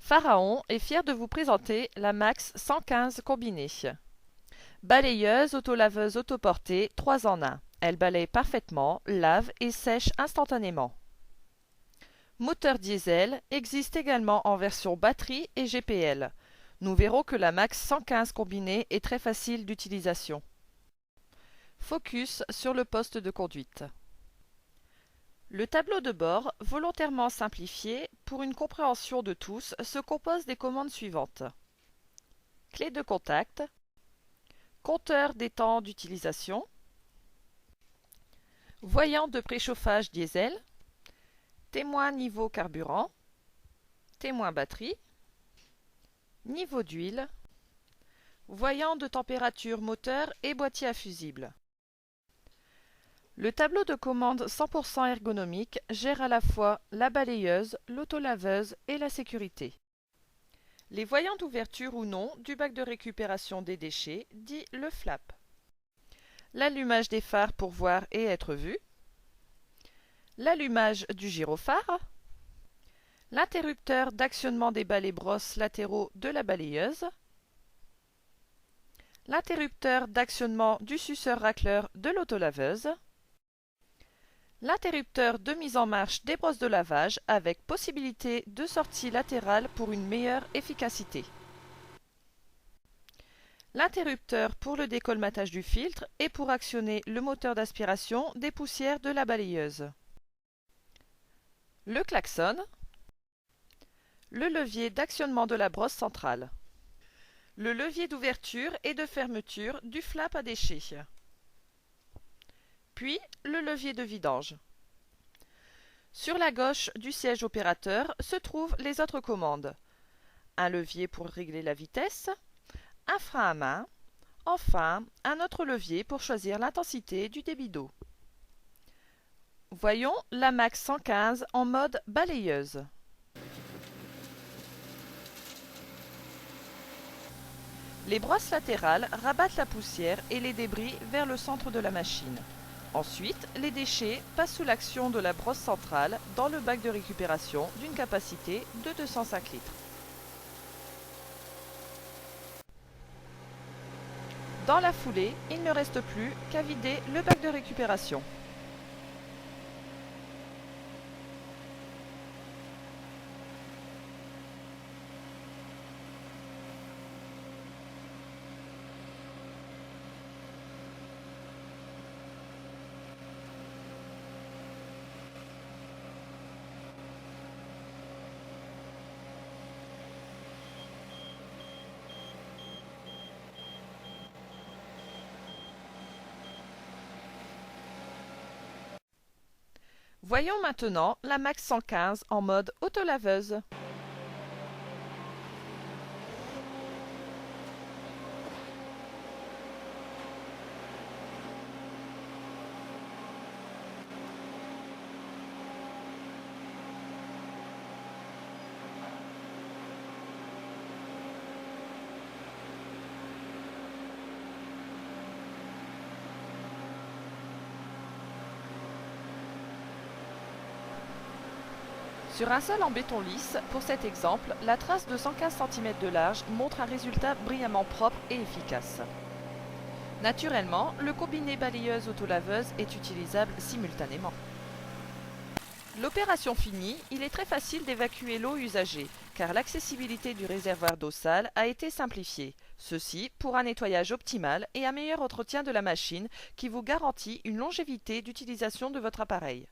Pharaon est fier de vous présenter la Max 115 combinée. Balayeuse, autolaveuse, autoportée, 3 en 1. Elle balaye parfaitement, lave et sèche instantanément. Moteur diesel existe également en version batterie et GPL. Nous verrons que la Max 115 combinée est très facile d'utilisation. Focus sur le poste de conduite. Le tableau de bord, volontairement simplifié pour une compréhension de tous, se compose des commandes suivantes. Clé de contact, compteur des temps d'utilisation, voyant de préchauffage diesel, témoin niveau carburant, témoin batterie, niveau d'huile, voyant de température moteur et boîtier à fusible. Le tableau de commande 100% ergonomique gère à la fois la balayeuse, l'autolaveuse et la sécurité. Les voyants d'ouverture ou non du bac de récupération des déchets, dit le flap. L'allumage des phares pour voir et être vu. L'allumage du gyrophare. L'interrupteur d'actionnement des balais brosses latéraux de la balayeuse. L'interrupteur d'actionnement du suceur racleur de l'autolaveuse. L'interrupteur de mise en marche des brosses de lavage avec possibilité de sortie latérale pour une meilleure efficacité. L'interrupteur pour le décolmatage du filtre et pour actionner le moteur d'aspiration des poussières de la balayeuse. Le klaxon. Le levier d'actionnement de la brosse centrale. Le levier d'ouverture et de fermeture du flap à déchets. Puis le levier de vidange. Sur la gauche du siège opérateur se trouvent les autres commandes. Un levier pour régler la vitesse, un frein à main, enfin un autre levier pour choisir l'intensité du débit d'eau. Voyons la Max 115 en mode balayeuse. Les brosses latérales rabattent la poussière et les débris vers le centre de la machine. Ensuite, les déchets passent sous l'action de la brosse centrale dans le bac de récupération d'une capacité de 205 litres. Dans la foulée, il ne reste plus qu'à vider le bac de récupération. Voyons maintenant la Max 115 en mode autolaveuse. Sur un sol en béton lisse, pour cet exemple, la trace de 115 cm de large montre un résultat brillamment propre et efficace. Naturellement, le combiné balayeuse-autolaveuse est utilisable simultanément. L'opération finie, il est très facile d'évacuer l'eau usagée, car l'accessibilité du réservoir d'eau sale a été simplifiée. Ceci pour un nettoyage optimal et un meilleur entretien de la machine qui vous garantit une longévité d'utilisation de votre appareil.